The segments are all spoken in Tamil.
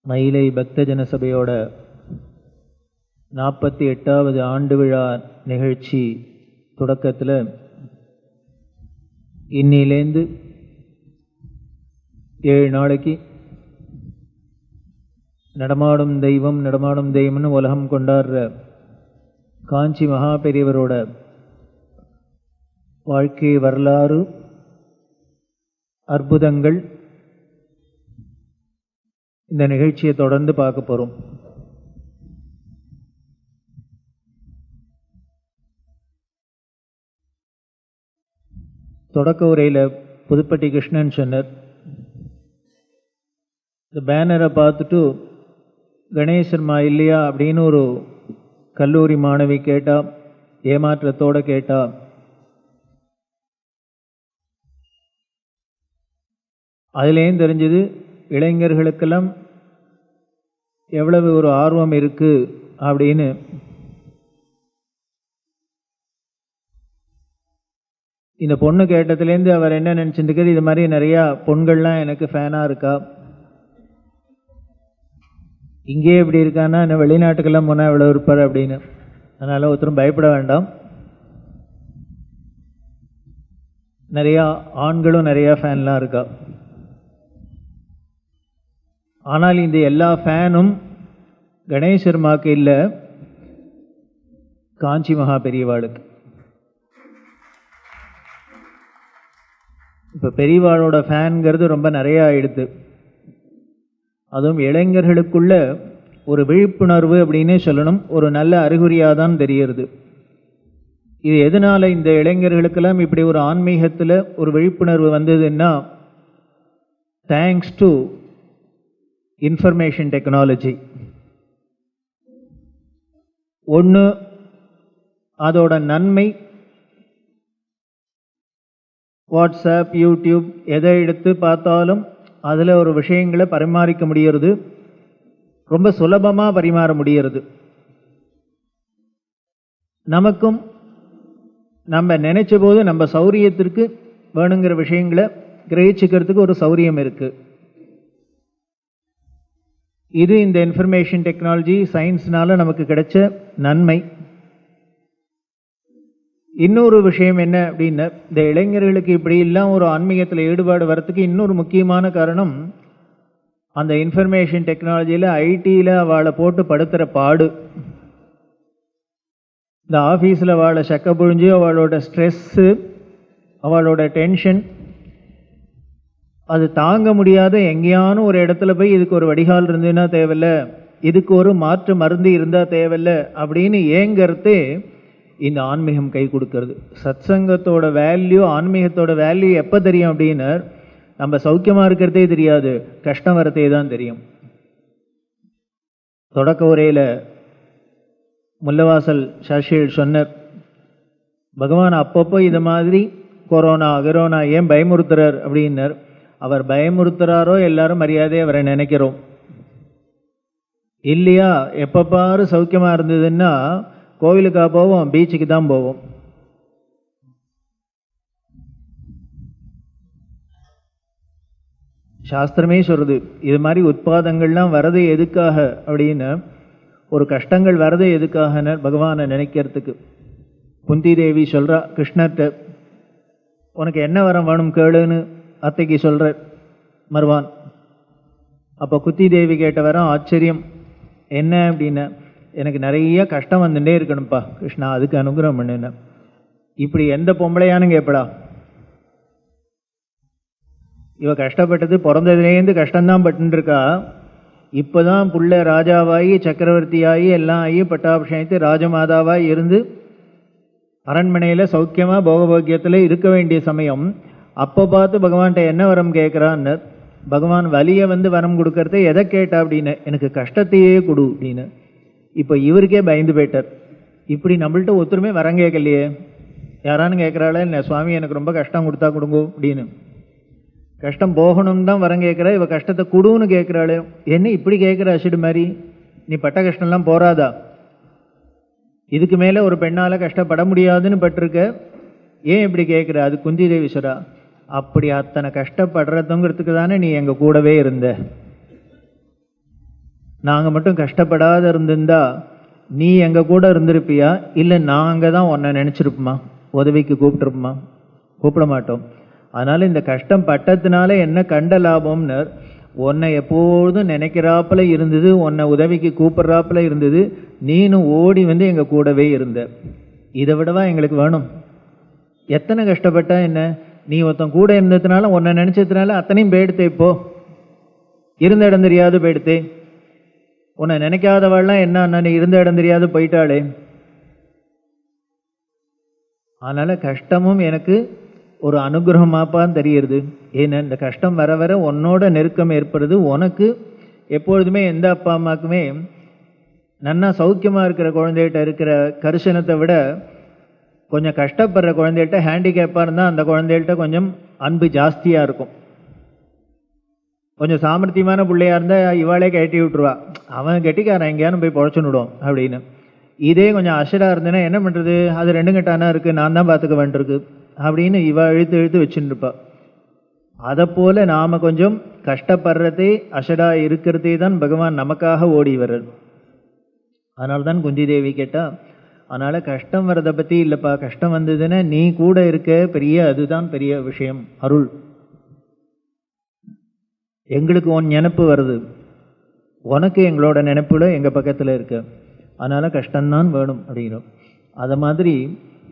மயிலை பக்தஜன சபையோட 48வது ஆண்டு விழா நிகழ்ச்சி தொடக்கத்தில் இன்னிலேருந்து 7 நாளைக்கு நடமாடும் தெய்வம்னு உலகம் கொண்டாடுற காஞ்சி மகா பெரியவரோட வாழ்க்கை வரலாறு, அற்புதங்கள், இந்த நிகழ்ச்சியை தொடர்ந்து பார்க்க போகிறோம். தொடக்க உரையில் புதுப்பட்டி கிருஷ்ணன் சொன்னார். இந்த பேனரை பார்த்துட்டு கணேசர்மா இல்லையா அப்படின்னு ஒரு கல்லூரி மாணவி கேட்டா, ஏமாற்றத்தோடு கேட்டா. அதுலேயும் தெரிஞ்சது இளைஞர்களுக்கெல்லாம் எவ்வளவு ஒரு ஆர்வம் இருக்கு அப்படின்னு. இந்த பொண்ணு கேட்டதுலேருந்து அவர் என்ன நினச்சிட்டு, இது மாதிரி நிறையா பொண்கள்லாம் எனக்கு ஃபேனாக இருக்கா, இங்கே எப்படி இருக்கான்னா என்ன வெளிநாட்டுக்கெல்லாம் போனால் எவ்வளோ இருப்பார் அப்படின்னு. அதனால் ஒருத்தரும் பயப்பட வேண்டாம், நிறையா ஆண்களும் நிறையா ஃபேன்லாம் இருக்கா. ஆனால் இந்த எல்லா ஃபேனும் கணேசர்மாக்கு இல்லை, காஞ்சி மகா பெரியவாளுக்கு. இப்போ பெரியவாளோட ஃபேன்கிறது ரொம்ப நிறையா ஆயிடுது. அதுவும் இளைஞர்களுக்குள்ள ஒரு விழிப்புணர்வு அப்படின்னே சொல்லணும், ஒரு நல்ல அறிகுறியாக தான் தெரிகிறது. இது எதனால் இந்த இளைஞர்களுக்கெல்லாம் இப்படி ஒரு ஆன்மீகத்தில் ஒரு விழிப்புணர்வு வந்ததுன்னா, தேங்க்ஸ் டு இன்ஃபர்மேஷன் டெக்னாலஜி. ஒன்று, அதோட நன்மை, வாட்ஸ்அப், யூடியூப் எதை எடுத்து பார்த்தாலும் அதில் ஒரு விஷயங்களை பரிமாறிக்க முடிகிறது, ரொம்ப சுலபமாக பரிமாற முடிகிறது. நமக்கும் நம்ம நினைச்ச போது நம்ம சௌரியத்திற்கு வேணுங்கிற விஷயங்களை கிரகிச்சுக்கிறதுக்கு ஒரு சௌரியம் இருக்குது. இது இந்த இன்ஃபர்மேஷன் டெக்னாலஜி சயின்ஸ்னால நமக்கு கிடைச்ச நன்மை. இன்னொரு விஷயம் என்ன அப்படின்னா, இந்த இளைஞர்களுக்கு இப்படி எல்லாம் ஒரு ஆன்மீகத்தில் ஈடுபாடு வரத்துக்கு இன்னொரு முக்கியமான காரணம், அந்த இன்ஃபர்மேஷன் டெக்னாலஜியில் ஐடியில் அவளை போட்டு படுத்துகிற பாடு. இந்த ஆஃபீஸில் அவளை சக்க புழிஞ்சு அவளோட ஸ்ட்ரெஸ்ஸு, அவளோட டென்ஷன், அது தாங்க முடியாத எங்கேயானு ஒரு இடத்துல போய் இதுக்கு ஒரு வடிகால் இருந்ததுன்னா தேவையில்ல, இதுக்கு ஒரு மாற்று மருந்து இருந்தால் தேவையில்ல அப்படின்னு ஏங்கிறதே இந்த ஆன்மீகம் கை கொடுக்கறது. சத்சங்கத்தோட வேல்யூ, ஆன்மீகத்தோட வேல்யூ எப்போ தெரியும் அப்படின்னா, நம்ம சௌக்கியமாக இருக்கிறதே தெரியாது, கஷ்டம் வரதே தான் தெரியும். தொடக்க உரையில் முல்லவாசல் சாஷிகள் சொன்னார், பகவான் அப்பப்போ இது மாதிரி கொரோனா ஏன் பயமுறுத்துறார் அப்படின்னார். அவர் பயமுறுத்துறாரோ எல்லாரும் மரியாதையை அவரை நினைக்கிறோம் இல்லையா? எப்போ பாரு சௌக்கியமாக இருந்ததுன்னா கோவிலுக்காக போவோம், பீச்சுக்கு தான் போவோம். சாஸ்திரமே சொல்றது, இது மாதிரி உட்பாதங்கள்லாம் வரது எதுக்காக அப்படின்னு, ஒரு கஷ்டங்கள் வரது எதுக்காக பகவானை நினைக்கிறதுக்கு. குந்தி தேவி சொல்றா கிருஷ்ணர்கிட்ட, உனக்கு என்ன வரம் வேணும் கேளுன்னு அத்தைக்கு சொல்ற மருவான். அப்போ குந்தி தேவி கேட்ட வரம் ஆச்சரியம். என்ன அப்படின்னா, எனக்கு நிறைய கஷ்டம் வந்துட்டே இருக்கணும்ப்பா கிருஷ்ணா, அதுக்கு அனுகிரகம் பண்ணுன. இப்படி எந்த பொம்பளையானு கேட்படா? இவ கஷ்டப்பட்டது பிறந்ததுலேருந்து கஷ்டம்தான் பட்டுருக்கா. இப்போதான் புள்ள ராஜாவாகி சக்கரவர்த்தியாகி எல்லாம் ஆகி பட்டாபிஷேகத்து ராஜமாதாவாக இருந்து அரண்மனையில் சௌக்கியமாக போகபோக்கியத்தில் இருக்க வேண்டிய சமயம். அப்போ பார்த்து பகவான்கிட்ட என்ன வரம் கேட்குறான்னு, பகவான் வலியை வரம் கொடுக்கறத எதை கேட்டா அப்படின்னு, எனக்கு கஷ்டத்தையே கொடு அப்படின்னு. இப்போ இவருக்கே பயந்து போயிட்டார். இப்படி நம்மள்ட்ட ஒருத்தருமே வரம் கேட்கலையே, யாரானு கேட்குறாளே என்ன சுவாமி எனக்கு ரொம்ப கஷ்டம் கொடுத்தா கொடுங்க அப்படின்னு. கஷ்டம் போகணும்னு தான் வரம் கேட்குறா, இவ கஷ்டத்தை கொடுன்னு கேட்குறாளே, என்ன இப்படி கேட்குற அசிடு மாதிரி, நீ பட்ட கஷ்டம்லாம் போறாதா? இதுக்கு மேலே ஒரு பெண்ணால் கஷ்டப்பட முடியாதுன்னு பட்டிருக்க, ஏன் இப்படி கேட்குற? அது குந்தி தேவிஸ்வரா, அப்படி அத்தனை கஷ்டப்படுறதுங்கிறதுக்கு தானே நீ எங்கள் கூடவே இருந்த. நாங்கள் மட்டும் கஷ்டப்படாத இருந்திருந்தா நீ எங்கள் கூட இருந்திருப்பியா, இல்லை நாங்கள் தான் உன்னை நினச்சிருப்போமா, உதவிக்கு கூப்பிட்டுருப்போமா? கூப்பிட மாட்டோம். அதனால் இந்த கஷ்டம் பட்டத்தினால என்ன கண்ட லாபம்னு, உன்னை எப்போதும் நினைக்கிறாப்புல இருந்தது, உன்னை உதவிக்கு கூப்பிட்றாப்புல இருந்தது, நீனும் ஓடி வந்து எங்கள் கூடவே இருந்த. இதை விடவா எங்களுக்கு வேணும்? எத்தனை கஷ்டப்பட்டா என்ன, நீ ஒருத்தன் கூட இருந்ததுனால உன்னை நினச்சதுனால அத்தனையும் போயிடுத்தே. இப்போ இருந்த இடம் தெரியாது போயிடுத்தே. உன்னை நினைக்காதவாள்லாம் என்ன, நீ இருந்த இடம் தெரியாது போயிட்டாளே. அதனால் கஷ்டமும் எனக்கு ஒரு அனுகிரகமாப்பான்னு தெரியுது. ஏன்னா இந்த கஷ்டம் வர வர உன்னோட நெருக்கம் ஏற்படுது. உனக்கு எப்பொழுதுமே எந்த அப்பா அம்மாக்குமே நன்னா சௌக்கியமாக இருக்கிற குழந்தைகிட்ட இருக்கிற கரிசனத்தை விட கொஞ்சம் கஷ்டப்படுற குழந்தைகிட்ட, ஹேண்டிகேப்பாக இருந்தால் அந்த குழந்தைகிட்ட கொஞ்சம் அன்பு ஜாஸ்தியாக இருக்கும். கொஞ்சம் சாமர்த்தியமான பிள்ளையாக இருந்தால் இவாளே கட்டி விட்டுருவா, அவன் கெட்டிக்காரன் எங்கேயானு போய் பொழைச்சுன்னுடும் அப்படின்னு. இதே கொஞ்சம் அஷராக இருந்தேன்னா என்ன பண்ணுறது, அது ரெண்டு கட்டானா இருக்குது, நான் தான் பார்த்துக்க வேண்டியிருக்கு அப்படின்னு இவ இழுத்து இழுத்து வச்சுருப்பா. அதை போல் நாம் கொஞ்சம் கஷ்டப்படுறதே, அஷடாக இருக்கிறதே தான் பகவான் நமக்காக ஓடி வர்றது. அதனால தான் குந்தி தேவி கேட்டால், அதனால் கஷ்டம் வர்றதை பற்றி இல்லைப்பா, கஷ்டம் வந்ததுன்னா நீ கூட இருக்க பெரிய, அதுதான் பெரிய விஷயம். அருள் எங்களுக்கு உன் நினைப்பு வருது, உனக்கு எங்களோட நினைப்புல எங்கள் பக்கத்தில் இருக்க, அதனால் கஷ்டம்தான் வேணும் அப்படிங்கிறோம். அதை மாதிரி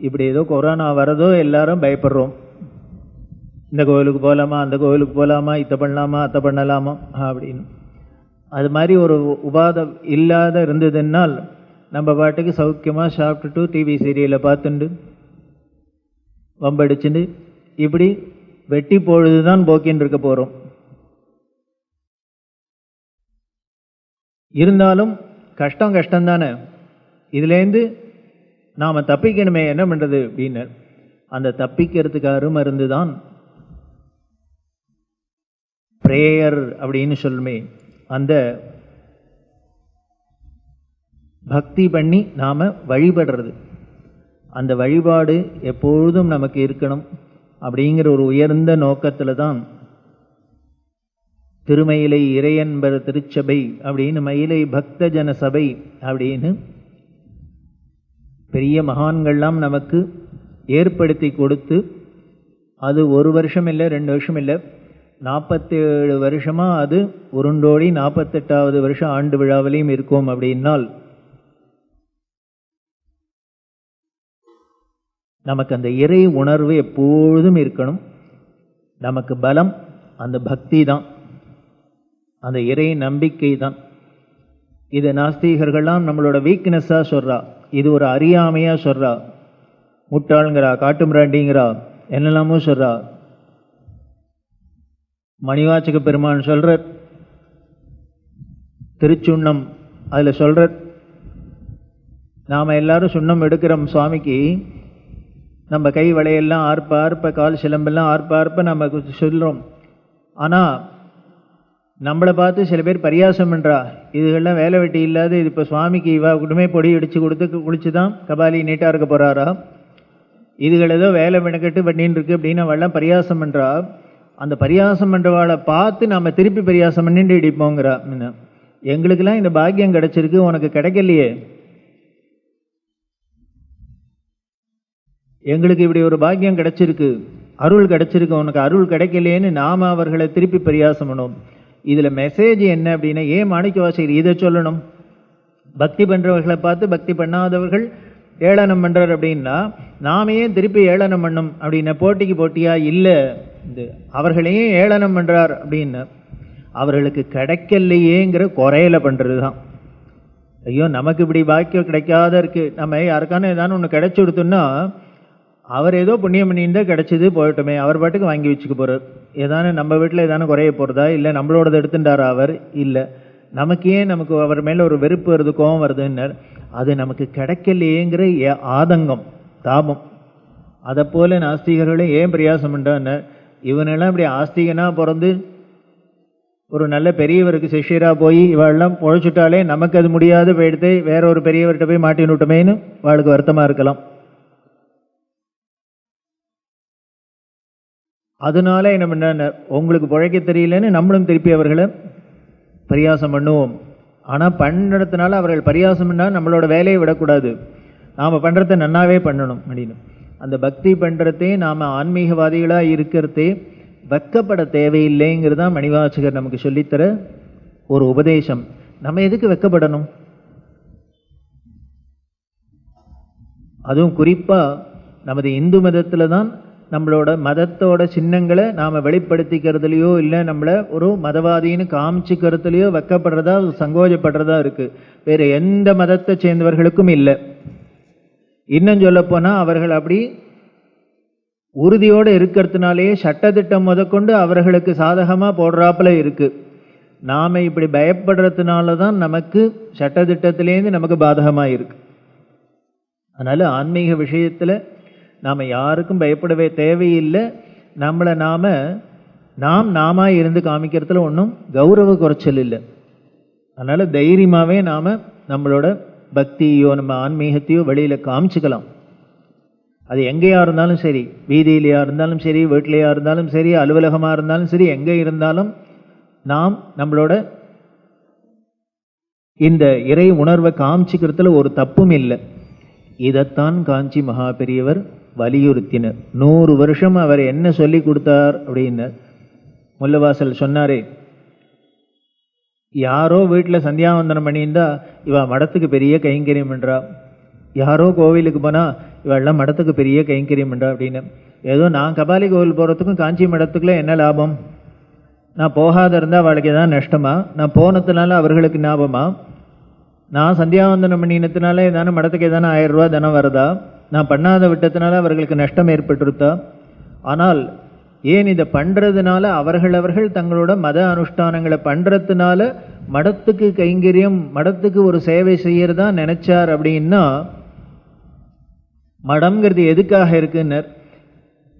இப்படி ஏதோ கொரோனா வரதோ எல்லாரும் பயப்படுறோம். இந்த கோவிலுக்கு போகலாமா, அந்த கோவிலுக்கு போகலாமா, இதை பண்ணலாமா, அத்தை பண்ணலாமா அப்படின்னு. அது மாதிரி ஒரு உபாதம் இல்லாத இருந்ததுன்னால் நம்ம பாட்டுக்கு சௌக்கியமாக சாப்பிட்டுட்டு டிவி சீரியலை பார்த்துண்டு வம்படிச்சுட்டு இப்படி வெட்டி பொழுது தான் போக்கின்னு இருக்க போகிறோம். இருந்தாலும் கஷ்டம் கஷ்டம்தானே, இதுலேருந்து நாம் தப்பிக்கணுமே, என்ன பண்ணுறது அப்படின்னு. அந்த தப்பிக்கிறதுக்கு அருமருந்து தான் பிரேயர் அப்படின்னு சொல்லுமே, அந்த பக்தி பண்ணி நாம் வழிபடுறது. அந்த வழிபாடு எப்பொழுதும் நமக்கு இருக்கணும் அப்படிங்கிற ஒரு உயர்ந்த நோக்கத்தில் தான் திருமயிலை இறையன்பர் திருச்சபை அப்படின்னு, மயிலை பக்த ஜன சபை அப்படின்னு பெரிய மகான்கள்லாம் நமக்கு ஏற்படுத்தி கொடுத்து, அது ஒரு வருஷம் இல்லை, 2 வருஷம் இல்லை, 47 வருஷமாக அது உருண்டோடி 48வது வருஷம் ஆண்டு விழாவிலையும் இருக்கும். அப்படின்னால் நமக்கு அந்த இறை உணர்வு எப்பொழுதும் இருக்கணும். நமக்கு பலம் அந்த பக்தி தான், அந்த இறை நம்பிக்கை தான். இது நாஸ்திகர்கள்லாம் நம்மளோட வீக்னஸாக சொல்கிறா, இது ஒரு அறியாமையாக சொல்கிறா, முட்டாளுங்கிறா, காட்டுமிராண்டிங்கிறா, என்னெல்லாமோ சொல்கிறா. மணிவாச்சக பெருமான் சொல்கிற திருச்சுண்ணம் அதில் சொல்கிற, நாம் எல்லாரும் சுண்ணம் எடுக்கிறோம் சுவாமிக்கு, நம்ம கை வளையெல்லாம் ஆர்ப்ப ஆர்ப்ப, கால் சிலம்பெல்லாம் ஆர்ப்ப ஆர்ப்ப நம்ம சொல்கிறோம். ஆனால் நம்மளை பார்த்து சில பேர் பரியாசம் பண்ணுறா, இதுகள்லாம் வேலை வெட்டி இல்லாத, இது இப்போ சுவாமிக்கு இவா கூடமே பொடி அடித்து கொடுத்து குளிச்சு தான் கபாலி நீட்டாக இருக்க போகிறாரா, இதுகள் ஏதோ வேலை மெனக்கட்டு பண்ணின்னு இருக்கு அப்படின்னு அவள்லாம் பரியாசம் பண்ணுறா. அந்த பரியாசம் பண்ணுறவாளை பார்த்து நாம் திருப்பி பரியாசம் பண்ணிட்டு இடிப்போங்கிறா. எங்களுக்கெல்லாம் இந்த பாக்கியம் கிடைச்சிருக்கு, உனக்கு கிடைக்கலையே, எங்களுக்கு இப்படி ஒரு பாக்கியம் கிடைச்சிருக்கு, அருள் கிடைச்சிருக்கு, உனக்கு அருள் கிடைக்கலையேன்னு நாம் அவர்களை திருப்பி பரியாசம் பண்ணுவோம். இதில் மெசேஜ் என்ன அப்படின்னா, ஏன் மாணிக்கவாசகர் இதை சொல்லணும்? பக்தி பண்ணுறவர்களை பார்த்து பக்தி பண்ணாதவர்கள் ஏளனம் பண்ணுறார் அப்படின்னா, நாம ஏன் திருப்பி ஏளனம் பண்ணும் அப்படின்னா, போட்டிக்கு போட்டியா இல்லை, இந்த அவர்களையும் ஏளனம் பண்ணுறார் அப்படின்னா அவர்களுக்கு கிடைக்கலையேங்கிற குறையில பண்ணுறது தான். ஐயோ நமக்கு இப்படி பாக்கியம் கிடைக்காத இருக்கு, நம்ம யாருக்கான ஏதானு ஒன்று கிடைச்சி கொடுத்தோம்னா அவர் ஏதோ புண்ணியம் பண்ணியிருந்தால் கிடைச்சது போயிட்டோமே, அவர் பாட்டுக்கு வாங்கி வச்சுக்க போகிறார். ஏதானு நம்ம வீட்டில் ஏதானு குறைய போகிறதா, இல்லை நம்மளோடது எடுத்துட்டாரா அவர், இல்லை நமக்கு ஏன் நமக்கு அவர் மேலே ஒரு வெறுப்பு வருது, கோபம் வருதுன்னு, அது நமக்கு கிடைக்கலையேங்கிற ஆதங்கம், தாபம். அதை போல நாஸ்திகர்களும் ஏன் பிரயாசம் பண்ணுறான்னு, இவனெல்லாம் இப்படி ஆஸ்திகனாக பிறந்து ஒரு நல்ல பெரியவருக்கு சிஷ்யராக போய் இவாளெல்லாம் பொழைச்சுட்டாலே நமக்கு அது முடியாது போயிடுத்து, வேற ஒரு பெரியவர்கிட்ட போய் மாட்டின்னு விட்டோமேன்னு அவளுக்கு வருத்தமாக இருக்கலாம். அதனால என்ன பண்ண, உங்களுக்கு பிழைக்க தெரியலன்னு நம்மளும் திருப்பி அவர்களை பரியாசம் பண்ணுவோம். ஆனால் பண்ணுறதுனால அவர்கள் பரியாசம் பண்ணால் நம்மளோட வேலையை விடக்கூடாது, நாம் பண்ணுறத நன்னாவே பண்ணணும் அப்படின்னு. அந்த பக்தி பண்ணுறதே நாம் ஆன்மீகவாதிகளாக இருக்கிறதே வெக்கப்பட தேவையில்லைங்கிறது தான் மணிவாசகர் நமக்கு சொல்லித்தர ஒரு உபதேசம். நம்ம எதுக்கு வெக்கப்படணும்? அதுவும் குறிப்பாக நமது இந்து மதத்தில் தான் நம்மளோட மதத்தோட சின்னங்களை நாம் வெளிப்படுத்திக்கிறதுலையோ இல்லை நம்மளை ஒரு மதவாதின்னு காமிச்சிக்கிறதுலையோ வெக்கப்படுறதா சங்கோஜப்படுறதா இருக்குது. வேறு எந்த மதத்தை சேர்ந்தவர்களுக்கும் இல்லை. இன்னும் சொல்லப்போனால் அவர்கள் அப்படி உறுதியோடு இருக்கிறதுனாலேயே சட்டத்திட்டம் முதற்கொண்டு அவர்களுக்கு சாதகமாக போடுறாப்புல இருக்குது. நாம் இப்படி பயப்படுறதுனால தான் நமக்கு சட்டத்திட்டத்திலேருந்து நமக்கு பாதகமாக இருக்குது. அதனால் ஆன்மீக விஷயத்தில் நாம் யாருக்கும் பயப்படவே தேவையில்லை. நம்மளை நாம இருந்து காமிக்கிறதுல ஒன்றும் கௌரவ குறைச்சல் இல்லை. அதனால் தைரியமாகவே நாம் நம்மளோட பக்தியோ நம்ம ஆன்மீகத்தையோ வெளியில் காமிச்சுக்கலாம். அது எங்கேயா இருந்தாலும் சரி, வீதியிலையா இருந்தாலும் சரி, வீட்டிலையா இருந்தாலும் சரி, அலுவலகமாக இருந்தாலும் சரி, எங்கே இருந்தாலும் நாம் நம்மளோட இந்த இறை உணர்வை காமிச்சிக்கிறதுல ஒரு தப்பும் இல்லை. இதைத்தான் காஞ்சி மகா பெரியவர் வலியுறுத்தினர். 100 வருஷம் அவர் என்ன சொல்லி கொடுத்தார் அப்படின்னு முல்லவாசல் சொன்னாரே, யாரோ வீட்டில் சந்தியாவந்தனம் பண்ணியிருந்தா இவ மடத்துக்கு பெரிய கைங்கரியம் பண்ணுறா, யாரோ கோவிலுக்கு போனால் இவெல்லாம் மடத்துக்கு பெரிய கைங்கரியம் பண்ணுறா அப்படின்னு. ஏதோ நான் கபாலி கோவில் போகிறதுக்கும் காஞ்சி மடத்துக்குள்ள என்ன லாபம்? நான் போகாத இருந்தால் அவளுக்கு எதாவது நஷ்டமா? நான் போனதுனால அவர்களுக்கு ஞாபகமா? நான் சந்தியாவந்தனம் பண்ணினதுனால ஏதான மடத்துக்கு ஏதான 1000 ரூபா தனம் வருதா? நான் பண்ணாத விட்டதுனால அவர்களுக்கு நஷ்டம் ஏற்பட்டுருத்தா? ஆனால் ஏன் இதை பண்ணுறதுனால அவர்கள் தங்களோட மத அனுஷ்டானங்களை பண்ணுறதுனால மடத்துக்கு கைங்கரியம், மடத்துக்கு ஒரு சேவை செய்யறதா நினைச்சார் அப்படின்னா, மடம்ங்கிறது எதுக்காக இருக்குன்னர்?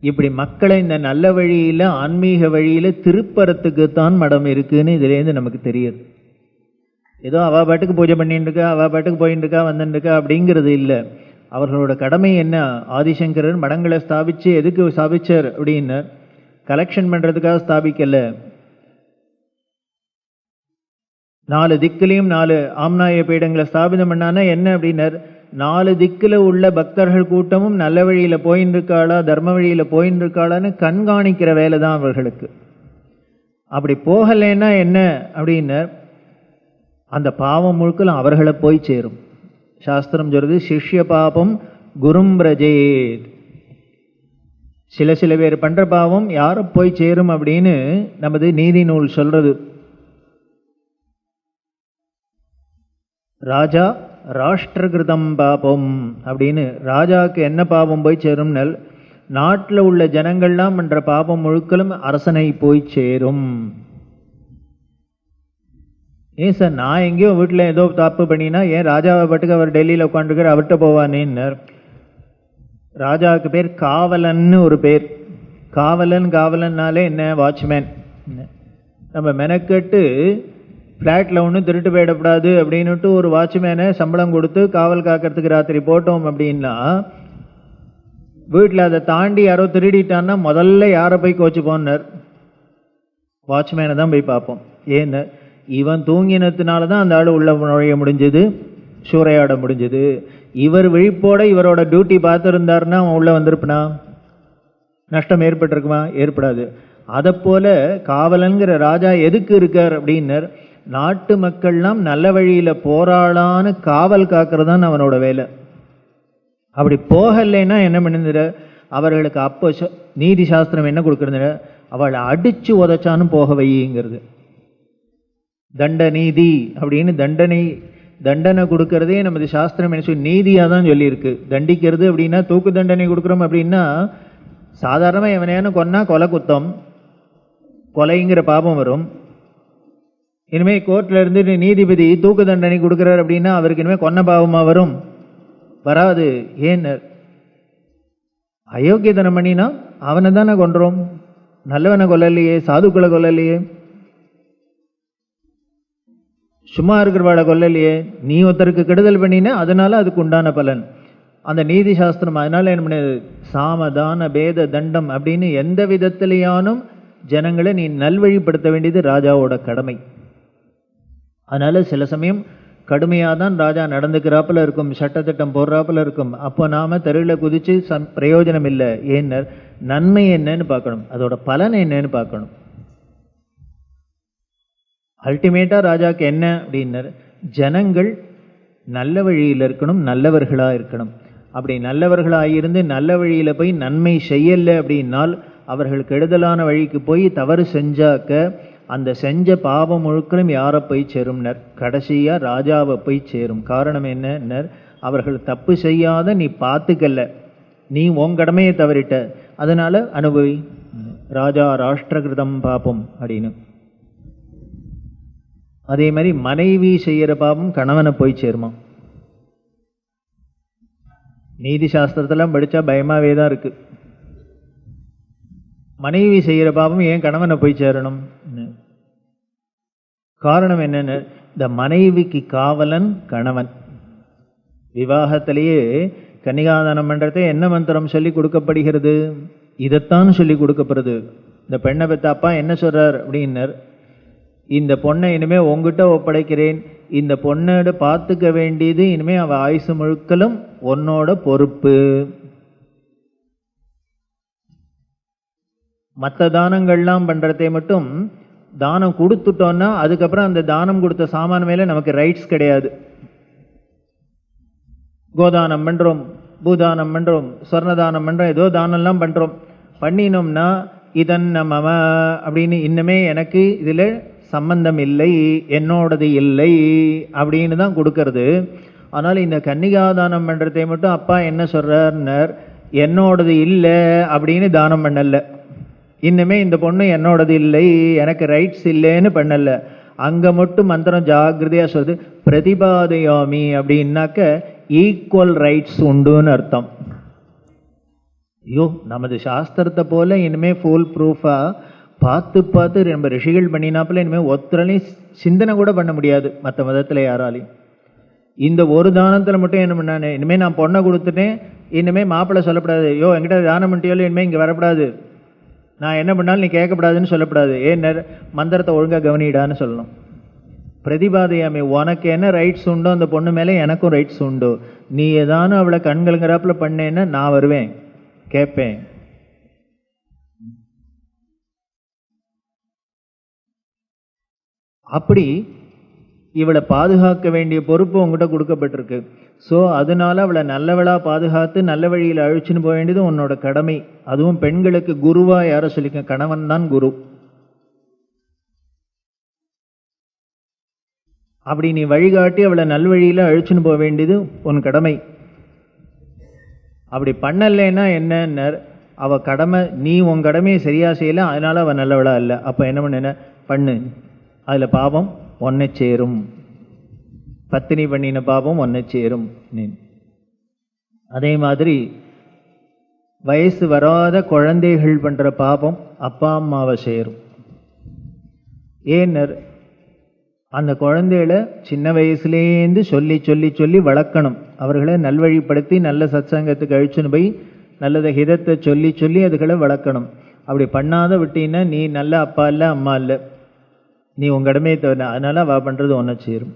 இப்படி மக்களை இந்த நல்ல வழியில் ஆன்மீக வழியில் திருப்பறத்துக்கு தான் மடம் இருக்குன்னு இதுலேருந்து நமக்கு தெரியுது. ஏதோ அவா பாட்டுக்கு பூஜை பண்ணிட்டு இருக்கா, அவா பாட்டுக்கு போயின்னு இருக்கா, வந்துட்டு இருக்கா அப்படிங்கிறது இல்லை. அவர்களோட கடமை என்ன? ஆதிசங்கரர் மடங்களை ஸ்தாபிச்சு எதுக்கு ஸ்தாபிச்சார் அப்படின்னு கலெக்ஷன் பண்ணுறதுக்காக ஸ்தாபிக்கல. 4 திக்கிலையும் 4 ஆம்நாய பீடங்களை ஸ்தாபிதம் பண்ணானா என்ன அப்படின்னார்? 4 திக்கில் உள்ள பக்தர்கள் கூட்டமும் நல்ல வழியில் போயின்னு இருக்காளா, தர்ம வழியில் போயின்னு இருக்காளான்னு கண்காணிக்கிற வேலை தான் அவர்களுக்கு. அப்படி போகலைன்னா என்ன அப்படின்னார்? அந்த பாவம் முழுக்கலும் அவர்களை போய் சேரும். சாஸ்திரம் சொல்றது சிஷ்ய பாபம் குரும் பிரஜேத். சில பேர் பண்ற பாவம் யாரை போய் சேரும் அப்படின்னு நமது நீதி நூல் சொல்றது. ராஜா ராஷ்டிரகிருதம் பாபம் அப்படின்னு, ராஜாவுக்கு என்ன பாவம் போய் சேரும்? நாட்டில் உள்ள ஜனங்கள்லாம் பண்ற பாபம் முழுக்கலும் அரசனை போய் சேரும். ஏன் சார், நான் எங்கேயோ வீட்டில் ஏதோ தப்பு பண்ணினா ஏன் ராஜாவை பாட்டுக்கு அவர் டெல்லியில் உட்காந்துருக்கார், அவர்கிட்ட போவானேன்னார். ராஜாவுக்கு பேர் காவலன்னு ஒரு பேர். காவலன்னாலே என்ன? வாட்ச்மேன். நம்ம மெனக்கெட்டு ஃப்ளாட்டில் ஒன்றும் திருட்டு போயிடக்கூடாது அப்படின்னுட்டு ஒரு வாட்ச்மேனை சம்பளம் கொடுத்து காவல் காக்கிறதுக்கு ராத்திரி போட்டோம் அப்படின்னா, வீட்டில் அதை தாண்டி யாரோ திருடிட்டான்னா முதல்ல யாரை போய் கோச்சு போனார்? வாட்ச்மேனை தான் போய் பார்ப்போம். ஏன்னு? இவன் தூங்கினதுனால தான் அந்த ஆள் உள்ள நுழைய முடிஞ்சது, சூறையாட முடிஞ்சது. இவர் விழிப்போட இவரோட டியூட்டி பார்த்துருந்தாருன்னா அவன் உள்ள வந்திருப்பனா? நஷ்டம் ஏற்பட்டிருக்குமா? ஏற்படாது. அதை போல காவலன்கிற ராஜா எதுக்கு இருக்கார் அப்படின்னர்? நாட்டு மக்கள்லாம் நல்ல வழியில போராளான்னு காவல் காக்கிறதான் அவனோட வேலை. அப்படி போகலைன்னா என்ன பண்ணுற? அவர்களுக்கு அப்போ நீதி சாஸ்திரம் என்ன கொடுக்குறது? அவளை அடிச்சு உதச்சான்னு போக வைங்கிறது. தண்ட நீதி அப்படின்னு தண்டனை கொடுக்கறதே நமது சாஸ்திரம் என்ன சொல்லி நீதியாக தான் சொல்லியிருக்கு. தண்டிக்கிறது அப்படின்னா தூக்கு தண்டனை கொடுக்குறோம் அப்படின்னா சாதாரணமாக எவனையான கொன்னா கொலை குத்தம், கொலைங்கிற பாபம் வரும். இனிமேல் கோர்ட்டில் இருந்து நீதிபதி தூக்கு தண்டனை கொடுக்குறார் அப்படின்னா அவருக்கு இனிமேல் கொன்ன பாவமாக வரும்? வராது. ஏன்? அயோக்கியத்தனம் பண்ணினா அவனை தானே கொன்றோம், நல்லவனை கொல்லலையே, சாதுக்களை கொல்லலையே, சும்மா இருக்கிறவாளை கொல்லலையே. நீ ஒருத்தருக்கு கெடுதல் பண்ணினா அதனால அதுக்கு உண்டான பலன். அந்த நீதி சாஸ்திரம் அதனால என்ன பண்ணுது? சாமதான பேத தண்டம் அப்படின்னு எந்த விதத்திலேயானும் ஜனங்களை நீ நல்வழிப்படுத்த வேண்டியது ராஜாவோட கடமை. அதனால் சில சமயம் கடுமையாக தான் ராஜா நடந்துக்கிறாப்புல இருக்கும், சட்டத்திட்டம் போடுறாப்புல இருக்கும். அப்போ நாம் தெருவில் குதித்து பிரயோஜனம் இல்லை. ஏன்னு நன்மை என்னன்னு பார்க்கணும், அதோட பலன் என்னன்னு பார்க்கணும். அல்டிமேட்டாக ராஜாவுக்கு என்ன அப்படின்னர், ஜனங்கள் நல்ல வழியில் இருக்கணும், நல்லவர்களாக இருக்கணும். அப்படி நல்லவர்களாக இருந்து நல்ல வழியில் போய் நன்மை செய்யலை அப்படின்னால் அவர்கள் கெடுதலான வழிக்கு போய் தவறு செஞ்சாக்க அந்த செஞ்ச பாவம் முழுக்கலும் யாரை போய் சேரும்னர், கடைசியாக ராஜாவை போய் சேரும். காரணம் என்னன்னர், அவர்கள் தப்பு செய்யாத நீ பார்த்துக்கல, நீ உன் கடமையை தவறிட்ட, அதனால அனுபவி. ராஜா ராஷ்டிரகிருதம் பாபம் அப்படின்னு. அதே மாதிரி மனைவி செய்கிற பாபம் கணவனை போய் சேருமா. நீதி சாஸ்திரத்தெல்லாம் படித்தா பயமாவே தான் இருக்கு. மனைவி செய்கிற பாபம் ஏன் கணவனை போய் சேரணும்? காரணம் என்னன்னு, இந்த மனைவிக்கு காவலன் கணவன். விவாகத்திலேயே கன்னிகாதானம் பண்ணுறதே என்ன மந்திரம் சொல்லி கொடுக்கப்படுகிறது? இதைத்தான் சொல்லி கொடுக்கப்படுறது. இந்த பெண்ணை பெற்ற அப்பா என்ன சொல்கிறார் அப்படின்னர், இந்த பொண்ணை இனிமேல் உங்ககிட்ட ஒப்படைக்கிறேன், இந்த பொண்ணோட பார்த்துக்க வேண்டியது இனிமேல் அவள் ஆயுசு முழுக்கலும் உன்னோட பொறுப்பு. மற்ற தானங்கள்லாம் பண்ணுறதே மட்டும் தானம் கொடுத்துட்டோன்னா அதுக்கப்புறம் அந்த தானம் கொடுத்த சாமான மேலே நமக்கு ரைட்ஸ் கிடையாது. கோதானம் பண்ணுறோம், பூதானம் பண்ணுறோம், ஸ்வர்ணதானம் பண்ணுறோம், ஏதோ தானம்லாம் பண்ணுறோம். பண்ணினோம்னா இதன் நம்ம அப்படின்னு இன்னுமே எனக்கு இதில் சம்பந்தம் இல்லை, என்னோடது இல்லை அப்படின்னு தான் கொடுக்கறது. ஆனால் இந்த கன்னிகாதானம் பண்ணுறதை மட்டும் அப்பா என்ன சொல்கிறார்னர், என்னோடது இல்லை அப்படின்னு தானம் பண்ணலை. இன்னுமே இந்த பொண்ணு என்னோடது இல்லை, எனக்கு ரைட்ஸ் இல்லைன்னு பண்ணலை. அங்கே மட்டும் மந்திரம் ஜாகிரதையாக சொல்லுது, பிரதிபாதையாமி அப்படின்னாக்க ஈக்குவல் ரைட்ஸ் உண்டுன்னு அர்த்தம். ஐயோ, நமது சாஸ்திரத்தை போல இனிமேல் ஃபுல் ப்ரூஃபாக பார்த்து நம்ம ரிஷிகள் பண்ணினாப்பில் இனிமேல் ஒருத்தரையும் சிந்தனை கூட பண்ண முடியாது மற்ற மதத்தில் யாராலையும். இந்த ஒரு தானத்தில் மட்டும் என்ன பண்ணானே, இனிமேல் நான் பொண்ணை கொடுத்துட்டேன், இனிமேல் மாப்பிள்ளை சொல்லப்படாது, ஐயோ என்கிட்ட தானம் பண்ணிட்டியாலும் இனிமேல் இங்கே வரப்படாது, நான் என்ன பண்ணாலும் நீ கேட்கப்படாதுன்னு சொல்லப்படாது. ஏன் மந்திரத்தை ஒழுங்காக கவனிடான்னு சொல்லணும். பிரதிபாதையாமே, உனக்கு என்ன ரைட்ஸ் உண்டோ அந்த பொண்ணு மேலே எனக்கும் ரைட்ஸ் உண்டோ. நீ ஏதானும் அவளை கண்களுங்கிறாப்புல பண்ணேன்னா நான் வருவேன், கேட்பேன். அப்படி இவளை பாதுகாக்க வேண்டிய பொறுப்பு உங்ககிட்ட கொடுக்கப்பட்டிருக்கு. ஸோ அதனால அவளை நல்லவளாக பாதுகாத்து நல்ல வழியில் அழிச்சுன்னு போக வேண்டியது உன்னோட கடமை. அதுவும் பெண்களுக்கு குருவாக யாரை சொல்லிக்க, கணவன் தான் குரு. அப்படி நீ வழிகாட்டி அவளை நல்வழியில் அழிச்சுன்னு போக வேண்டியது உன் கடமை. அப்படி பண்ணலைன்னா என்ன, அவ கடமை, நீ உன் கடமையை சரியாக செய்யலை, அதனால அவள் நல்லவளா இல்லை. அப்போ என்ன பண்ணு, அதில் பாவம் ஒன்றை சேரும். பத்தினி பண்ணின பாவம் ஒன்றை சேரும். அதே மாதிரி வயசு வராத குழந்தைகள் பண்ணுற பாவம் அப்பா அம்மாவை சேரும். ஏன்னர், அந்த குழந்தைகளை சின்ன வயசுலேருந்து சொல்லி சொல்லி சொல்லி வளர்க்கணும். அவர்களை நல்வழிப்படுத்தி நல்ல சத்சங்கத்துக்கு அழிச்சுன்னு போய் நல்லதை ஹிதத்தை சொல்லி சொல்லி அதுகளை வளர்க்கணும். அப்படி பண்ணாத விட்டீங்கன்னா நீ நல்ல அப்பா இல்லை அம்மா இல்லை, நீ உன் கடமையை தவிர, அதனால அவ பண்ணுறது ஒன்றை சேரும்.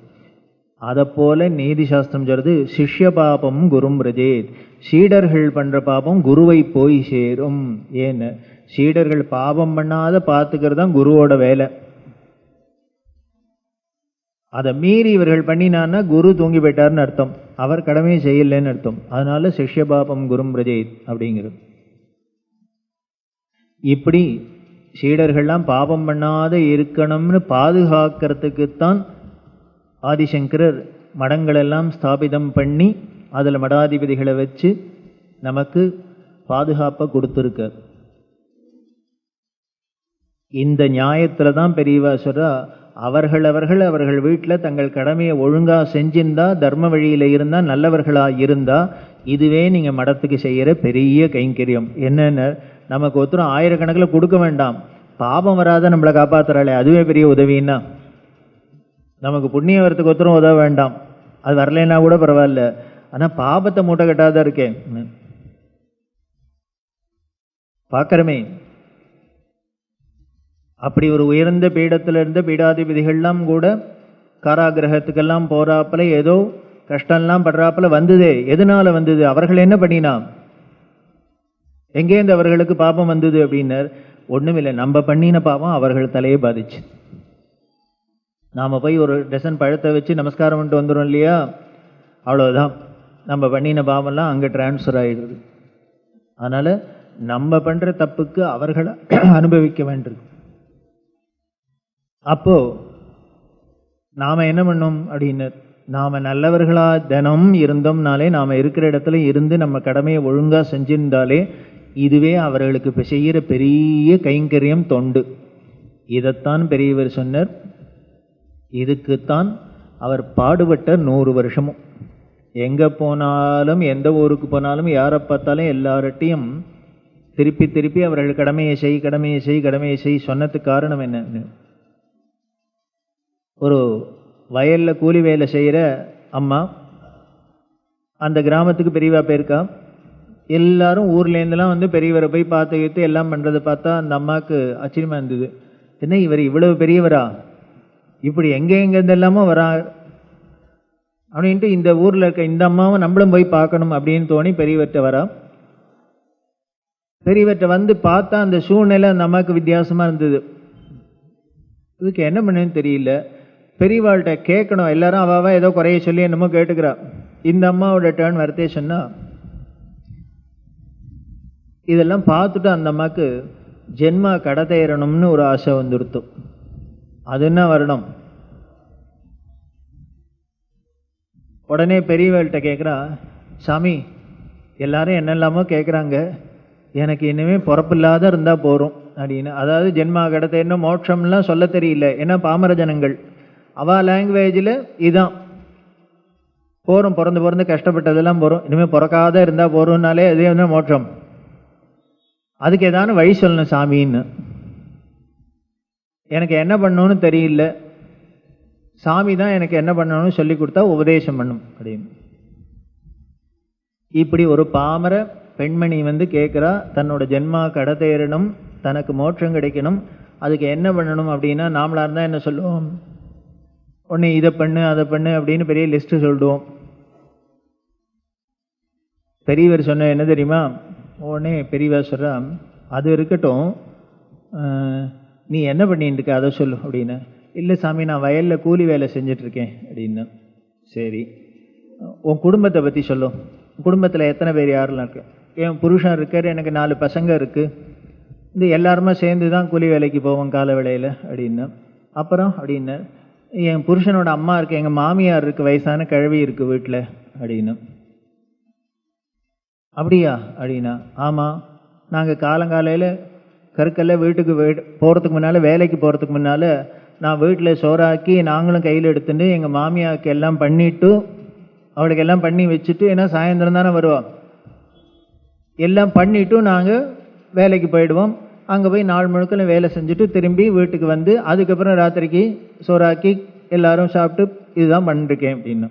அதை போல நீதி சாஸ்திரம் சொல்றது, சிஷ்ய பாபம் குரும் ரஜேத், சீடர்கள் பண்ணுற பாபம் குருவை போய் சேரும். ஏன்னு, சீடர்கள் பாபம் பண்ணாத பார்த்துக்கிறது தான் குருவோட வேலை. அதை மீறி இவர்கள் பண்ணினான்னா குரு தூங்கி போயிட்டார்னு அர்த்தம், அவர் கடமையை செய்யலைன்னு அர்த்தம். அதனால சிஷ்ய பாபம் குரும் ரஜேத் அப்படிங்கிறது. இப்படி சீடர்கள்லாம் பாபம் பண்ணாத இருக்கணும்னு பாதுகாக்கிறதுக்குத்தான் ஆதிசங்கரர் மடங்களெல்லாம் ஸ்தாபிதம் பண்ணி அதில் மடாதிபதிகளை வச்சு நமக்கு பாதுகாப்பை கொடுத்துருக்கார். இந்த நியாயத்தில் தான் பெரியவா சொல்றா, அவர்கள் வீட்டில் தங்கள் கடமையை ஒழுங்காக செஞ்சிருந்தா, தர்ம வழியில் இருந்தால், நல்லவர்களாக இருந்தால், இதுவே நீங்கள் மடத்துக்கு செய்கிற பெரிய கைங்கரியம். என்னென்ன, நமக்கு ஒருத்தரும் ஆயிரக்கணக்கில் கொடுக்க வேண்டாம், பாபம் வராத நம்மளை காப்பாற்றுறாளே அதுவே பெரிய உதவின்னா. நமக்கு புண்ணியம் வரத்துக்கு ஒருத்தரும் உதவ வேண்டாம், அது வரலைன்னா கூட பரவாயில்ல, ஆனால் பாபத்தை மூட்டை கட்டாத இருக்கேன் பார்க்கறமே. அப்படி ஒரு உயர்ந்த பீடத்தில் இருந்த பீடாதிபதிகள்லாம் கூட காராகிரகத்துக்கெல்லாம் போறாப்புல ஏதோ கஷ்டம்லாம் படுறாப்புல வந்ததே. எதனால வந்தது? அவர்கள் என்ன பண்ணினா? எங்கேருந்து அவர்களுக்கு பாபம் வந்தது அப்படின்னர்? ஒண்ணுமில்லை, நம்ம பண்ணின பாவம் அவர்கள் தலையை பாதிச்சு. நாம போய் ஒரு டசன் பழத்தை வச்சு நமஸ்காரம் பண்ணிட்டு வந்துடும் இல்லையா, அவ்வளவுதான், நம்ம பண்ணின பாவம்லாம் அங்கே டிரான்ஸ்ஃபர் ஆயிடுது. அதனால நம்ம பண்ற தப்புக்கு அவர்களை அனுபவிக்க வேண்டியது. அப்போ நாம என்ன பண்ணோம் அப்படின்னு, நாம நல்லவர்களா தினம் இருந்தோம்னாலே, நாம இருக்கிற இடத்துல இருந்து நம்ம கடமையை ஒழுங்கா செஞ்சிருந்தாலே இதுவே அவர்களுக்கு இப்போ செய்கிற பெரிய கைங்கரியம், தொண்டு. இதைத்தான் பெரியவர் சொன்னார். இதுக்குத்தான் அவர் பாடுபட்ட 100 வருஷமும். எங்க போனாலும் எந்த ஊருக்கு போனாலும் யாரை பார்த்தாலும் எல்லார்ட்டையும் திருப்பி திருப்பி அவர்கள் கடமையை செய் கடமையை செய் கடமையை செய் சொன்னதுக்கு காரணம் என்ன? ஒரு வயல்ல கூலி வேலை செய்கிற அம்மா அந்த கிராமத்துக்கு பெரியவா போயிருக்கா. எல்லாரும் ஊர்லேருந்துலாம் வந்து பெரியவரை போய் பார்த்து எல்லாம் பண்ணுறதை பார்த்தா அந்த அம்மாவுக்கு ஆச்சரியமாக இருந்தது. என்ன இவர் இவ்வளவு பெரியவரா, இப்படி எங்கெங்கெல்லாமோ வரா அப்படின்ட்டு இந்த ஊரில் இருக்க இந்த அம்மாவும் நம்மளும் போய் பார்க்கணும் அப்படின்னு தோணி பெரியவர்கிட்ட வரா. பெரியவர்கிட்ட வந்து பார்த்தா அந்த சூழ்நிலை அந்த அம்மாவுக்கு வித்தியாசமாக இருந்தது. இதுக்கு என்ன பண்ணுன்னு தெரியல. பெரியவாள்கிட்ட கேட்கணும், எல்லாரும் அவாவா ஏதோ குறைய சொல்லி என்னமோ கேட்டுக்கிறா. இந்த அம்மாவோட டேர்ன் வரத்தே சொன்னா, இதெல்லாம் பார்த்துட்டு அந்த அம்மாவுக்கு ஜென்மா கடத்தேறணும்னு ஒரு ஆசை வந்துடுத்து. அது என்ன வரணும்? உடனே பெரியவள்கிட்ட கேட்குறா, சாமி எல்லாரும் என்னெல்லாமோ கேட்குறாங்க, எனக்கு இனிமே பொறப்பில்லாத இருந்தால் போகிறோம் அப்படின்னு. அதாவது ஜென்மா கடத்தேறணும் மோட்சம்லாம் சொல்ல தெரியல, ஏன்னா பாமர ஜனங்கள் அவா லாங்குவேஜில் இதான் போகிறோம், பிறந்து கஷ்டப்பட்டதெல்லாம் போகிறோம், இனிமேல் பிறக்காத இருந்தால் போகிறோம்னாலே அதே வந்து மோட்சம். அதுக்கு ஏதான வழி சொல்லணும் சாமின்னு. எனக்கு என்ன பண்ணணும்னு தெரியல, சாமி தான் எனக்கு என்ன பண்ணணும்னு சொல்லி கொடுத்தா உபதேசம் பண்ணும் அப்படின்னு. இப்படி ஒரு பாமர பெண்மணி வந்து கேட்குறா, தன்னோட ஜென்மா கடத்தேறணும், தனக்கு மோட்சம் கிடைக்கணும், அதுக்கு என்ன பண்ணணும் அப்படின்னா, நாமளாக இருந்தால் என்ன சொல்லுவோம், உடனே இதை பண்ணு அதை பண்ணு அப்படின்னு பெரிய லிஸ்ட்டு சொல்லிடுவோம். பெரியவர் சொன்ன என்ன தெரியுமா? உடனே பெரியவா சொல்கிறா, அது இருக்கட்டும், நீ என்ன பண்ணிட்டு இருக்க அதை சொல்லு அப்படின்னு. இல்லை சாமி நான் வயலில் கூலி வேலை செஞ்சிட்ருக்கேன் அப்படின்னு. சரி, உன் குடும்பத்தை பற்றி சொல்லும். குடும்பத்தில் எத்தனை பேர் யாரெல்லாம் இருக்கு? என் புருஷன் இருக்கார், எனக்கு 4 பசங்க இருக்குது, இந்த எல்லாருமே சேர்ந்து தான் கூலி வேலைக்கு போவோம் கால வேளையில் அப்படின்னு. அப்புறம் அப்படின்னு, என் புருஷனோட அம்மா இருக்குது, எங்கள் மாமியார் இருக்குது, வயசான கிழவி இருக்குது வீட்டில் அப்படின்னு. அப்படியா அப்படின்னா, ஆமாம், நாங்கள் காலங்காலையில் கருக்கல்ல வீட்டுக்கு போகிறதுக்கு முன்னால், வேலைக்கு போகிறதுக்கு முன்னால் நான் வீட்டில் சோறாக்கி நாங்களும் கையில் எடுத்துட்டு எங்கள் மாமியாருக்கு எல்லாம் பண்ணிவிட்டு அவளுக்கு எல்லாம் பண்ணி வச்சுட்டு, ஏன்னா சாயந்தரம் தானே வருவோம், எல்லாம் பண்ணிவிட்டு நாங்கள் வேலைக்கு போயிடுவோம். அங்கே போய் நாள் முழுக்க வேலை செஞ்சுட்டு திரும்பி வீட்டுக்கு வந்து அதுக்கப்புறம் ராத்திரிக்கு சோறாக்கி எல்லாரும் சாப்பிட்டு இதுதான் பண்ணிருக்கேன் அப்படின்னு.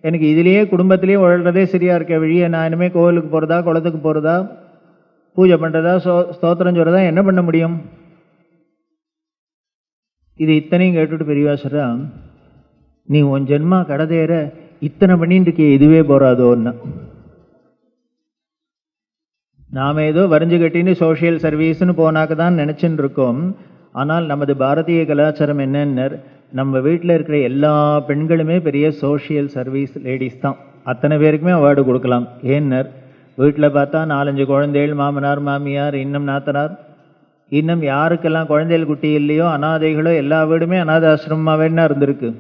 எனக்கு இதுலேயே குடும்பத்திலேயே உழறதே சரியாக இருக்க வழியை, நான் இனிமேல் கோவிலுக்கு போகிறதா, குளத்துக்கு போகிறதா, பூஜை பண்ணுறதா, ஸ்தோத்திரம் சொல்கிறதா, என்ன பண்ண முடியும்? இது இத்தனையும் கேட்டுட்டு பெரியவா சொல்கிறா, நீ உன் ஜென்மா கடதேற இத்தனை பண்ணிட்டு இருக்கிய, இதுவே போறாதோன்னா. நாம் ஏதோ வரைஞ்சு கட்டின்னு சோஷியல் சர்வீஸ்னு போனாக்க தான் நினச்சின்னு இருக்கோம். ஆனால் நமது பாரதிய கலாச்சாரம் என்னன்னு, நம்ம வீட்டில் இருக்கிற எல்லா பெண்களுமே பெரிய சோஷியல் சர்வீஸ் லேடிஸ் தான். அத்தனை பேருக்குமே அவார்டு கொடுக்கலாம். ஏன்னர், வீட்டில் பார்த்தா 4-5 குழந்தைகள், மாமனார் மாமியார், இன்னும் நாத்தனார், இன்னும் யாருக்கெல்லாம் குழந்தைகள் குட்டி இல்லையோ அனாதைகளோ எல்லா வீடுமே அநாதாசிரமமாகவே தான் இருந்திருக்கு.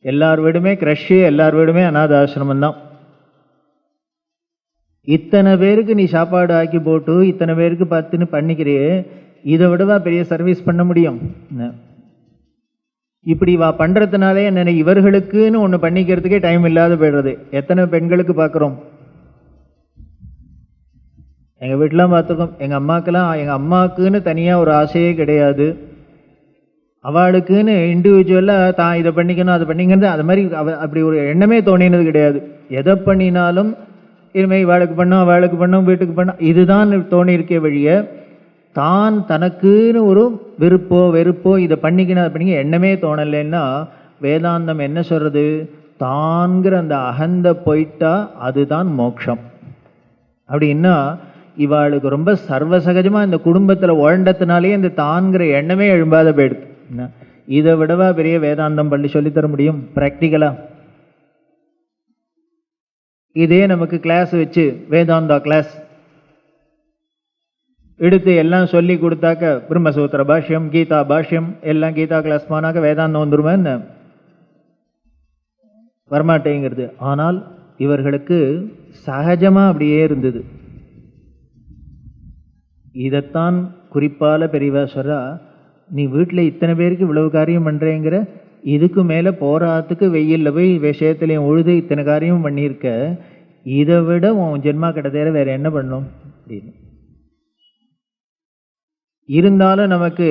எல்லார் வீடுமே கிரஷ், எல்லார் வீடுமே அநாதாசிரமம் தான். இத்தனை பேருக்கு நீ சாப்பாடு ஆக்கி போட்டு இத்தனை பேருக்கு பார்த்துன்னு பண்ணிக்கிறியே, இதை விடவா பெரிய சர்வீஸ் பண்ண முடியும்? இப்படி வா பண்ணுறதுனாலே என்ன, இவர்களுக்குன்னு ஒன்று பண்ணிக்கிறதுக்கே டைம் இல்லாத போய்டுறது. எத்தனை பெண்களுக்கு பார்க்குறோம். எங்கள் வீட்டிலாம் பார்த்துருக்கோம், எங்கள் அம்மாக்கெல்லாம் எங்கள் அம்மாவுக்குன்னு தனியாக ஒரு ஆசையே கிடையாது. அவளுக்குன்னு இண்டிவிஜுவலாக தான் இதை பண்ணிக்கணும் அதை பண்ணிக்கிறது அது மாதிரி அப்படி ஒரு எண்ணமே தோணினது கிடையாது. எதை பண்ணினாலும் இனிமேல் இவாளுக்கு பண்ணோம் அவளுக்கு பண்ணோம் வீட்டுக்கு பண்ணோம் இதுதான் தோணியிருக்கே வழிய, தான் தனக்குன்னு ஒரு விருப்போ வெறுப்போ இதை பண்ணிக்கணும் அதை பண்ணிக்க எண்ணமே தோணலைன்னா வேதாந்தம் என்ன சொல்றது? தான்கிற அந்த அகந்த போயிட்டா அதுதான் மோட்சம். அப்படின்னா இவாளுக்கு ரொம்ப சர்வசகஜமா இந்த குடும்பத்துல உழண்டத்தினாலேயே இந்த தான்கிற எண்ணமே எழும்பாத போயிடுது. இதை விடவா பெரிய வேதாந்தம் பள்ளி சொல்லித்தர முடியும் பிராக்டிக்கலா? இதே நமக்கு கிளாஸ் வச்சு வேதாந்தா கிளாஸ் எடுத்து எல்லாம் சொல்லி கொடுத்தாக்க, பிரம்மசூத்திர பாஷ்யம், கீதா பாஷ்யம் எல்லாம் கீதா கிளாஸ் போனாக்க வேதாந்தம் வந்துருமா என்ன? வரமாட்டேங்கிறது. ஆனால் இவர்களுக்கு சகஜமா அப்படியே இருந்தது. இதைத்தான் குறிப்பால பெரியவா சொல்றா, நீ வீட்டில் இத்தனை பேருக்கு இவ்வளவு காரியம் பண்றேங்கிற, இதுக்கு மேல போராத்துக்கு வெயில்ல போய் விஷயத்திலையும் உழுது இத்தனை காரியம் பண்ணியிருக்க, இதை விட உன் ஜென்மா கிட்டத்தேர வேற என்ன பண்ணும் அப்படின்னு. இருந்தாலும் நமக்கு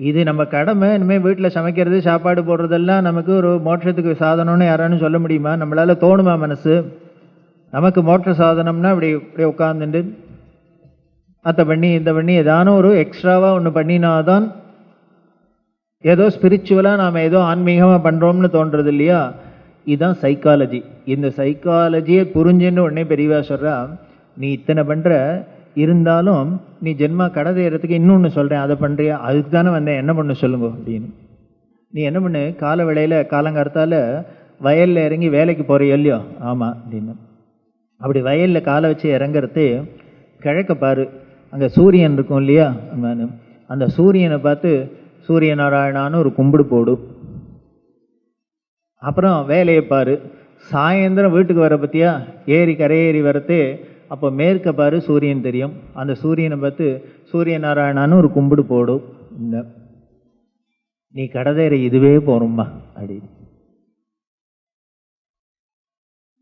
இது நம்ம கடமை. இனிமேல் வீட்டில் சமைக்கிறது சாப்பாடு போடுறதெல்லாம் நமக்கு ஒரு மோட்சத்துக்கு சாதனம்னு யாரானு சொல்ல முடியுமா? நம்மளால தோணுமா மனசு? நமக்கு மோட்ச சாதனம்னா இப்படி இப்படி உட்காந்துட்டு அத்தை பண்ணி இந்த பண்ணி ஏதான ஒரு எக்ஸ்ட்ராவா ஒன்று பண்ணினாதான் ஏதோ ஸ்பிரிச்சுவலா நாம ஏதோ ஆன்மீகமா பண்றோம்னு தோன்றது இல்லையா? இதுதான் சைக்காலஜி. இந்த சைக்காலஜியை புரிஞ்சுன்னு உடனே பெரியவா சொல்றா, நீ இத்தனை பண்ற, இருந்தாலும் நீ ஜென்மா கடதையறதுக்கு இன்னொன்னு சொல்றேன், அதை பண்றியா? அதுக்கு தானே வந்தேன், என்ன பண்ண சொல்லுங்க அப்படின்னு. நீ என்ன பண்ணு, கால வேளையில காலங்காலத்தால வயல்ல இறங்கி வேலைக்கு போறியோ இல்லையோ? ஆமா அப்படின்னு. அப்படி வயல்ல காலை வச்சு இறங்குறது கிழக்க பாரு, அங்க சூரியன் இருக்கும் இல்லையா? அந்த சூரியனை பார்த்து சூரிய நாராயணான்னு ஒரு கும்பிடு போடு. அப்புறம் வேலையை பாரு, சாயந்தரம் வீட்டுக்கு வர பத்தியா ஏரி கரையேறி வரத்தே, அப்போ மேற்க பாரு சூரியன் தெரியும், அந்த சூரியனை பார்த்து சூரிய நாராயணான்னு ஒரு கும்பிடு போடு. இந்த நீ கடதேற இதுவே போறோம்மா அப்படி.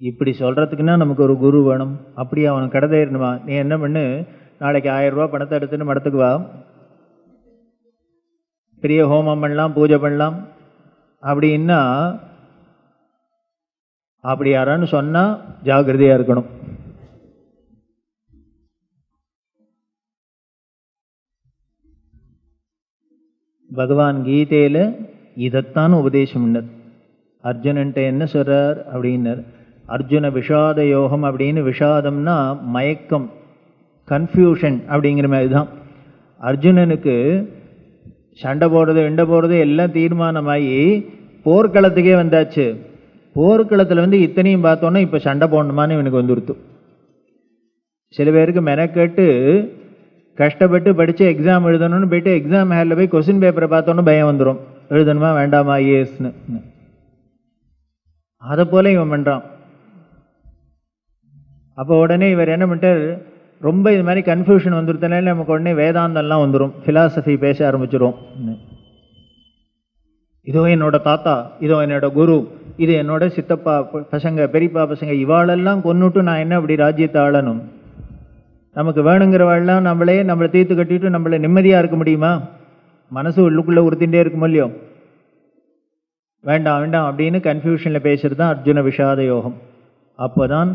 இப்படி சொல்றதுக்குன்னா நமக்கு ஒரு குரு வேணும். அப்படியே அவனுக்கு கடதேறணுமா? நீ என்ன பண்ணு, நாளைக்கு 1000 ரூபாய் பணத்தை எடுத்துன்னு மடத்துக்கு வா, பெரிய ஹோமம் பண்ணலாம், பூஜை பண்ணலாம் அப்படின்னா, அப்படி யாரான்னு சொன்னா ஜாகிரதையா இருக்கணும். பகவான் கீதையில இதைத்தான் உபதேசம். அர்ஜுனன்ட்ட என்ன சொல்றார் அப்படின்னார், அர்ஜுன விஷாத யோகம் அப்படின்னு. விஷாதம்னா மயக்கம், கன்ஃபியூஷன் அப்படிங்கிற மாதிரி தான். அர்ஜுனனுக்கு சண்டை போடுறது எண்டை போடுறது எல்லாம் தீர்மானமாகி போர்க்களத்துக்கே வந்தாச்சு. போர்க்களத்தில் வந்து இத்தனையும் பார்த்தோன்னா இப்போ சண்டை போடணுமான்னு இவனுக்கு வந்துடுத்து. சில பேருக்கு மெனக்கெட்டு கஷ்டப்பட்டு படித்து எக்ஸாம் எழுதணும்னு போயிட்டு எக்ஸாம் ஹாலில் போய் கொஸ்டின் பேப்பரை பார்த்தோன்னு பயம் வந்துடும், எழுதணுமா வேண்டாமா ஐஏஎஸ்னு. அதை போல இவன் பண்ணுறான். அப்போ உடனே இவர் என்ன பண்ணிட்டார், ரொம்ப இது மாதிரி கன்ஃபியூஷன் வந்துருத்தனால நமக்கு உடனே வேதாந்தம்லாம் வந்துடும், ஃபிலாசபி பேச ஆரம்பிச்சிடும். இதோ என்னோட தாத்தா, இதோ என்னோட குரு, இது என்னோட சித்தப்பா பசங்க, பெரியப்பா பசங்க, இவாளெல்லாம் கொன்னுட்டு நான் என்ன அப்படி ராஜ்யத்தை ஆளணும்? நமக்கு வேணுங்கிறவாள்லாம் நம்மளை தீர்த்து கட்டிட்டு நம்மளை நிம்மதியாக இருக்க முடியுமா? மனசு உள்ளுக்குள்ளே உறுத்தின்றே இருக்குமோ இல்லையோ? வேண்டாம் வேண்டாம் அப்படின்னு கன்ஃபியூஷனில் பேசுறது தான் அர்ஜுன விஷாத யோகம். அப்போ தான்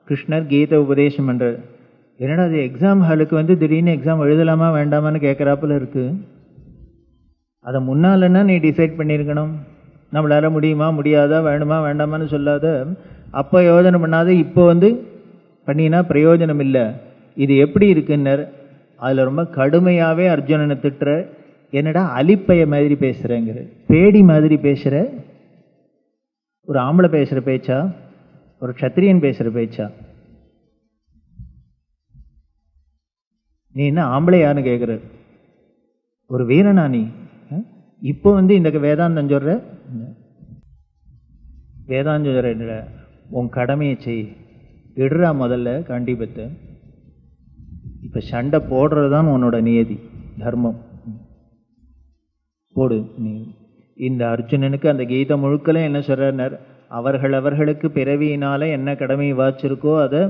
கிருஷ்ணர் கீதை உபதேசம் பண்ணுறார். என்னடா அது எக்ஸாம் ஹாலுக்கு வந்து திடீர்னு எக்ஸாம் எழுதலாமா வேண்டாமான்னு கேட்குறாப்புல இருக்கு. அதை முன்னாலன்னா நீ டிசைட் பண்ணியிருக்கணும். நம்மளால முடியுமா முடியாதா வேணுமா வேண்டாமான்னு சொல்லாத, அப்போ யோஜனை பண்ணாத இப்போ வந்து பண்ணினா பிரயோஜனம் இல்லை. இது எப்படி இருக்குன்னர், அதில் ரொம்ப கடுமையாகவே அர்ஜுனனை திட்டுற, என்னடா அலிப்பைய மாதிரி பேசுகிறேங்கிற, பேடி மாதிரி பேசுகிற, ஒரு ஆம்பளை பேசுகிற பேச்சா, ஒரு க்ஷத்திரியன் பேசுகிற பேச்சா? நீ என்ன ஆம்பளையான்னு கேட்குற, ஒரு வீரனா நீ? இப்போ வந்து இந்த வேதாந்தம் சொல்ற, வேதாந்தம் சொல்ற, உன் கடமையை செய், இடுறா முதல்ல கண்டிப்பத்தை. இப்போ சண்டை போடுறது தான் உன்னோட நியதி, தர்மம், போடு நீ. இந்த அர்ஜுனனுக்கு அந்த கீதை முழுக்கல என்ன சொல்றார், அவர்களுக்கு பிறவியினால என்ன கடமை வாச்சிருக்கோ அதை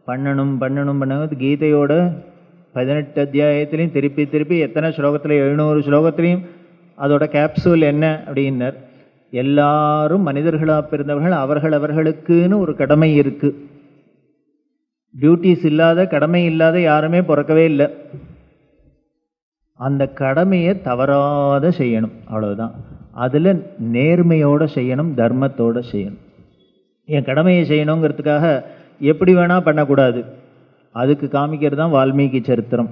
பண்ணணும் பண்ணணும் பண்ண. கீதையோட 18 அத்தியாயத்திலையும் திருப்பி திருப்பி எத்தனை ஸ்லோகத்தில், 700 ஸ்லோகத்திலையும் அதோட கேப்சூல் என்ன அப்படின்னார், எல்லாரும் மனிதர்களாக பிறந்தவர்கள், அவர்களுக்குன்னு ஒரு கடமை இருக்கு. டியூட்டிஸ் இல்லாத, கடமை இல்லாத யாருமே பிறக்கவே இல்லை. அந்த கடமையை தவறாத செய்யணும், அவ்வளவுதான். அதில் நேர்மையோடு செய்யணும், தர்மத்தோடு செய்யணும். என் கடமையை செய்யணுங்கிறதுக்காக எப்படி வேணால் பண்ணக்கூடாது. அதுக்கு காமிக்கிறது தான் வால்மீகி சரித்திரம்.